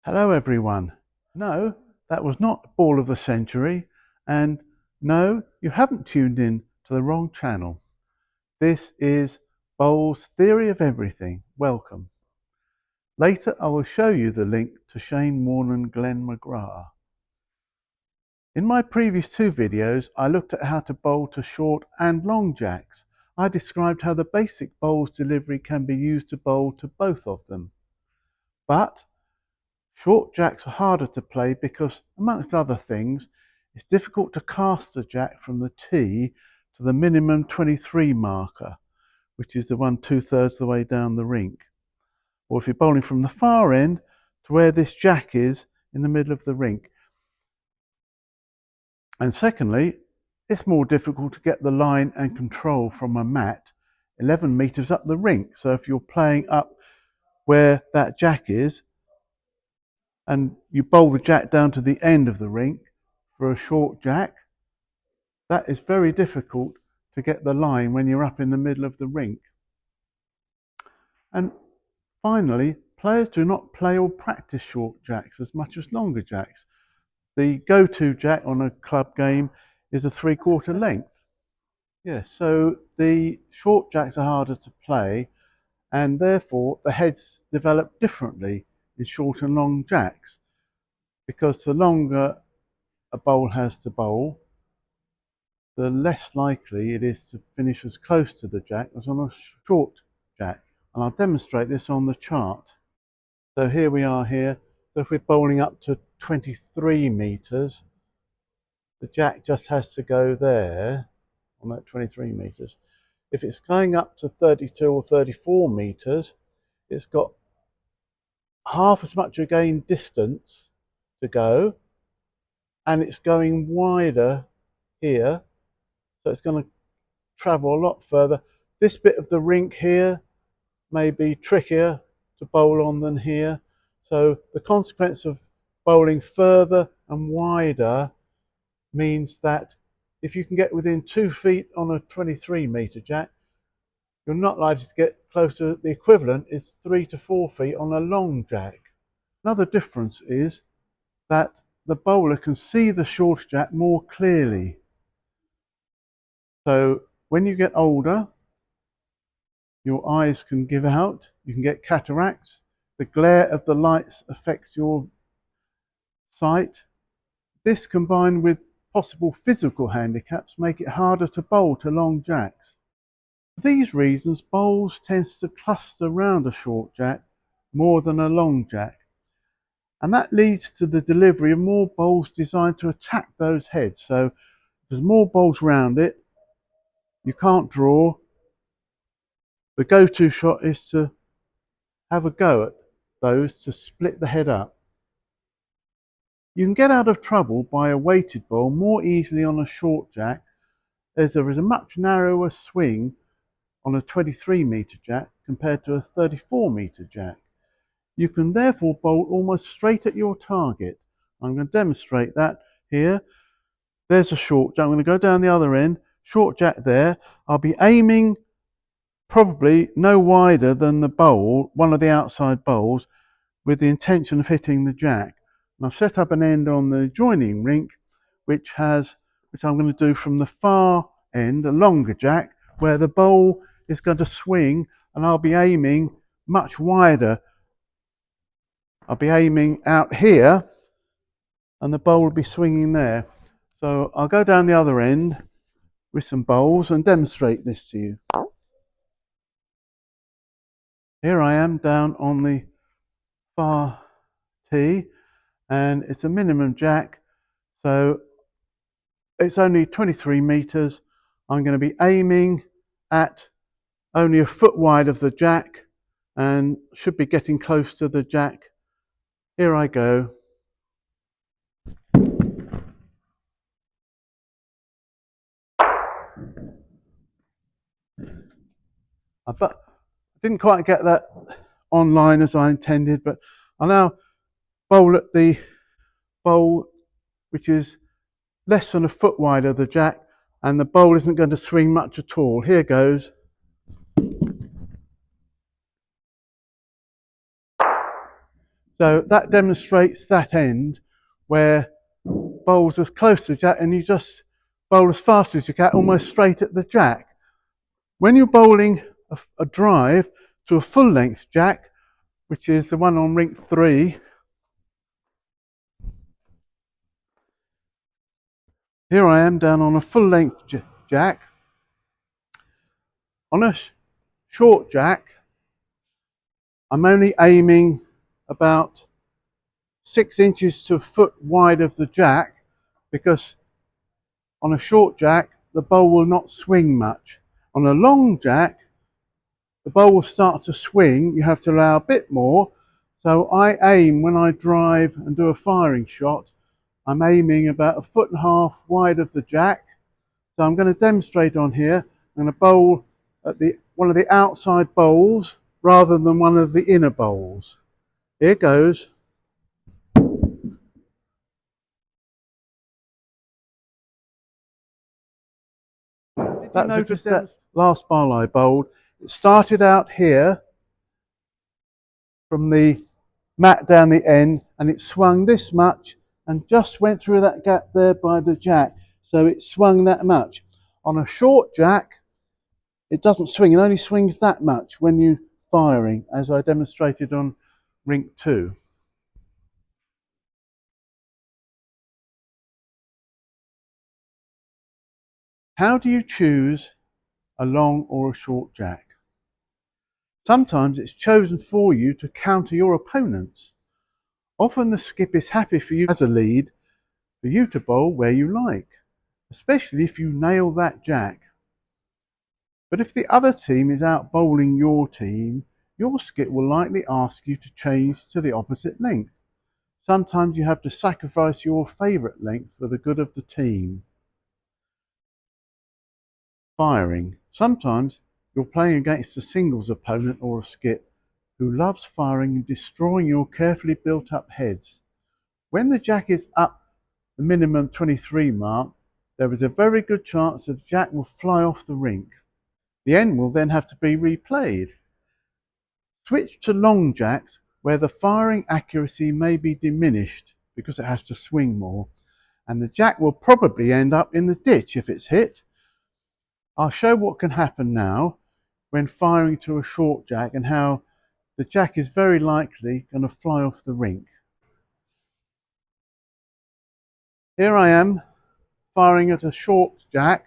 Hello everyone. No, that was not Ball of the Century, and no, you haven't tuned in to the wrong channel. This is Bowl's Theory of Everything. Welcome. Later I will show you the link to Shane Warne and Glenn McGrath. In my previous two videos I looked at how to bowl to short and long jacks. I described how the basic bowl's delivery can be used to bowl to both of them. But short jacks are harder to play because, amongst other things, it's difficult to cast the jack from the tee to the minimum 23 marker, which is the one 2/3 of the way down the rink. Or if you're bowling from the far end to where this jack is in the middle of the rink. And secondly, it's more difficult to get the line and control from a mat 11 metres up the rink. So if you're playing up where that jack is, and you bowl the jack down to the end of the rink for a short jack, that is very difficult to get the line when you're up in the middle of the rink. And finally, players do not play or practice short jacks as much as longer jacks. The go-to jack on a club game is a 3/4 length. Yes, so the short jacks are harder to play, and therefore the heads develop differently in short and long jacks, because the longer a bowl has to bowl, the less likely it is to finish as close to the jack as on a short jack. And I'll demonstrate this on the chart. So here we are here. So if we're bowling up to 23 metres, the jack just has to go there on that 23 metres. If it's going up to 32 or 34 metres, it's got half as much again distance to go, and it's going wider here, so it's going to travel a lot further. This bit of the rink here may be trickier to bowl on than here, so the consequence of bowling further and wider means that if you can get within 2 feet on a 23 metre jack, you're not likely to get close to the equivalent is 3 to 4 feet on a long jack. Another difference is that the bowler can see the short jack more clearly. So when you get older, your eyes can give out, you can get cataracts, the glare of the lights affects your sight. This, combined with possible physical handicaps, make it harder to bowl to long jacks. For these reasons, bowls tends to cluster round a short jack more than a long jack, and that leads to the delivery of more bowls designed to attack those heads. So if there's more bowls round it, you can't draw. The go-to shot is to have a go at those to split the head up. You can get out of trouble by a weighted bowl more easily on a short jack, as there is a much narrower swing on a 23 metre jack compared to a 34 metre jack. You can therefore bowl almost straight at your target. I'm going to demonstrate that here. There's a short jack. I'm going to go down the other end, short jack there. I'll be aiming probably no wider than the bowl, one of the outside bowls, with the intention of hitting the jack. And I've set up an end on the joining rink, which I'm going to do from the far end, a longer jack, where the bowl is going to swing, and I'll be aiming much wider. I'll be aiming out here, and the bowl will be swinging there. So I'll go down the other end with some bowls and demonstrate this to you. Here I am down on the far tee, and it's a minimum jack, so it's only 23 metres. I'm going to be aiming at only a foot wide of the jack and should be getting close to the jack. Here I go. But I didn't quite get that online as I intended, but I'll now bowl at the bowl which is less than a foot wide of the jack, and the bowl isn't going to swing much at all. Here goes. So that demonstrates that end where bowls as close to jack and you just bowl as fast as you can, almost straight at the jack. When you're bowling a drive to a full length jack, which is the one on rink 3, here I am down on a full length jack. On a short jack, I'm only aiming about 6 inches to a foot wide of the jack, because on a short jack the bowl will not swing much. On a long jack the bowl will start to swing, you have to allow a bit more. So I aim, when I drive and do a firing shot, I'm aiming about 1.5 foot wide of the jack. So I'm going to demonstrate on here. I'm going to bowl at one of the outside bowls rather than one of the inner bowls. Here goes. Did you notice that last bowl I bowled? It started out here from the mat down the end, and it swung this much and just went through that gap there by the jack. So it swung that much. On a short jack, it doesn't swing. It only swings that much when you're firing, as I demonstrated on rink 2. How do you choose a long or a short jack? Sometimes it's chosen for you to counter your opponents. Often the skip is happy for you as a lead, for you to bowl where you like, especially if you nail that jack. But if the other team is out bowling your team, your skip will likely ask you to change to the opposite length. Sometimes you have to sacrifice your favourite length for the good of the team. Firing. Sometimes you're playing against a singles opponent or a skip who loves firing and destroying your carefully built up heads. When the jack is up the minimum 23 mark, there is a very good chance that the jack will fly off the rink. The end will then have to be replayed. Switch to long jacks where the firing accuracy may be diminished because it has to swing more, and the jack will probably end up in the ditch if it's hit. I'll show what can happen now when firing to a short jack and how the jack is very likely going to fly off the rink. Here I am firing at a short jack,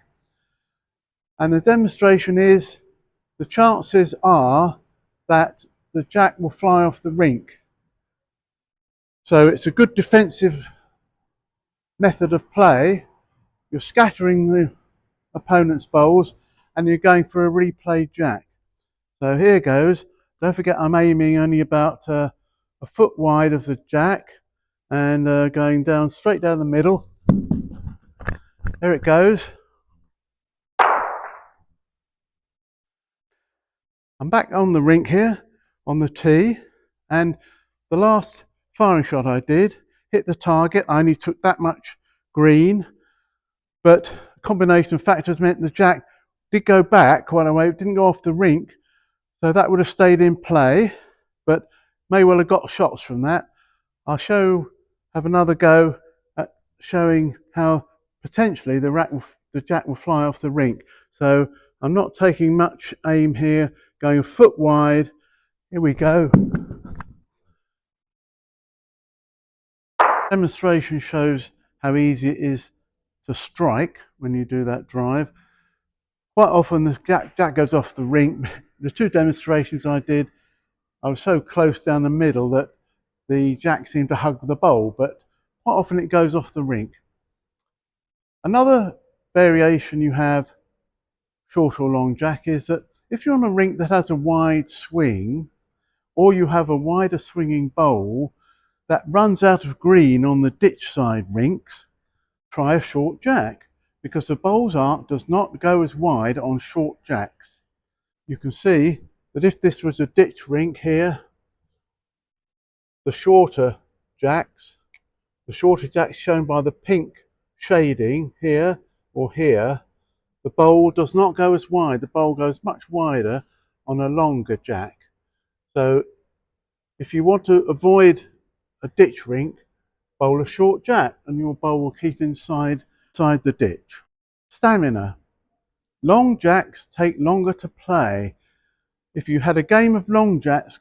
and the demonstration is the chances are that the jack will fly off the rink. So it's a good defensive method of play. You're scattering the opponent's bowls and you're going for a replay jack. So here goes. Don't forget I'm aiming only about a foot wide of the jack and going down straight down the middle. There it goes. I'm back on the rink here on the tee, and the last firing shot I did hit the target. I only took that much green, but a combination of factors meant the jack did go back quite a way. It didn't go off the rink, so that would have stayed in play, but may well have got shots from that. I'll have another go at showing how potentially the jack will fly off the rink. So I'm not taking much aim here, going a foot wide. Here we go. Demonstration shows how easy it is to strike when you do that drive. Quite often the jack goes off the rink. The 2 demonstrations I did, I was so close down the middle that the jack seemed to hug the bowl, but quite often it goes off the rink. Another variation you have, short or long jack, is that if you're on a rink that has a wide swing, or you have a wider swinging bowl that runs out of green on the ditch side rinks, try a short jack, because the bowl's arc does not go as wide on short jacks. You can see that if this was a ditch rink here, the shorter jacks shown by the pink shading here or here, the bowl does not go as wide. The bowl goes much wider on a longer jack. So if you want to avoid a ditch rink, bowl a short jack and your bowl will keep inside the ditch. Stamina. Long jacks take longer to play. If you had a game of long jacks,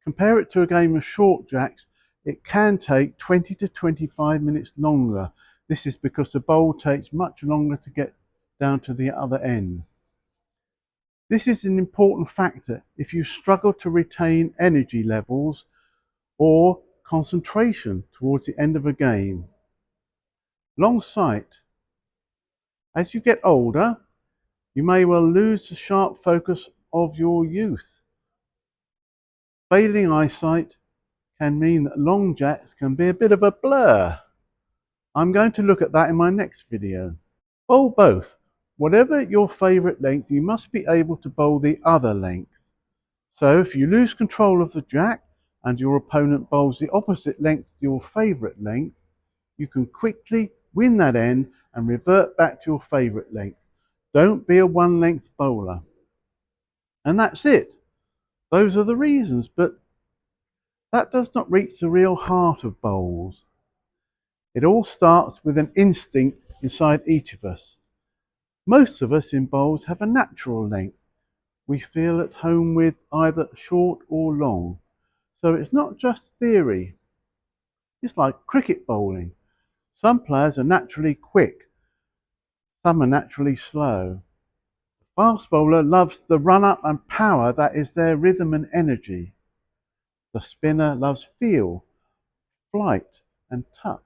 compare it to a game of short jacks, it can take 20 to 25 minutes longer. This is because the bowl takes much longer to get down to the other end. This is an important factor if you struggle to retain energy levels or concentration towards the end of a game. Long sight. As you get older, you may well lose the sharp focus of your youth. Failing eyesight can mean that long jacks can be a bit of a blur. I'm going to look at that in my next video. Bowl both. Whatever your favourite length, you must be able to bowl the other length. So if you lose control of the jack and your opponent bowls the opposite length to your favourite length, you can quickly win that end and revert back to your favourite length. Don't be a one-length bowler. And that's it. Those are the reasons, but that does not reach the real heart of bowls. It all starts with an instinct inside each of us. Most of us in bowls have a natural length. We feel at home with either short or long. So it's not just theory. It's like cricket bowling. Some players are naturally quick. Some are naturally slow. The fast bowler loves the run-up and power that is their rhythm and energy. The spinner loves feel, flight and touch.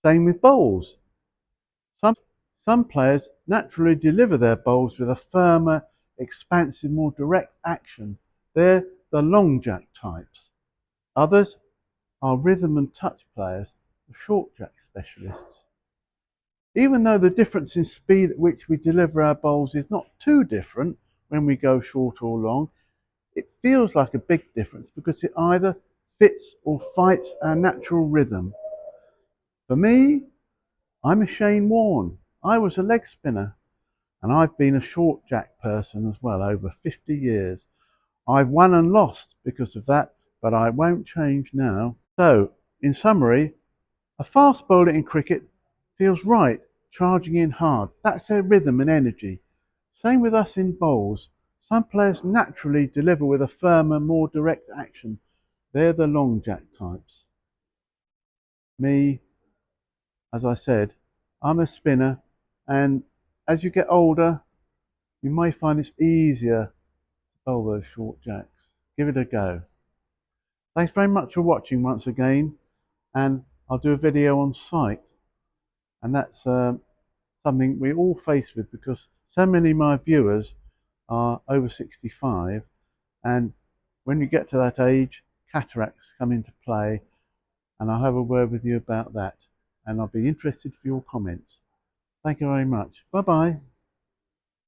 Same with bowls. Some players naturally deliver their bowls with a firmer, expansive, more direct action. They're the long jack types. Others are rhythm and touch players, the short jack specialists. Even though the difference in speed at which we deliver our bowls is not too different when we go short or long, it feels like a big difference because it either fits or fights our natural rhythm. For me, I'm a Shane Warne. I was a leg spinner and I've been a short jack person as well over 50 years. I've won and lost because of that, but I won't change now. So, in summary, a fast bowler in cricket feels right, charging in hard. That's their rhythm and energy. Same with us in bowls. Some players naturally deliver with a firmer, more direct action. They're the long jack types. Me, as I said, I'm a spinner, and as you get older, you may find it's easier to bowl those short jacks. Give it a go. Thanks very much for watching once again, and I'll do a video on sight, and that's something we all face with because so many of my viewers are over 65, and when you get to that age, cataracts come into play, and I'll have a word with you about that, and I'll be interested for your comments. Thank you very much. Bye bye.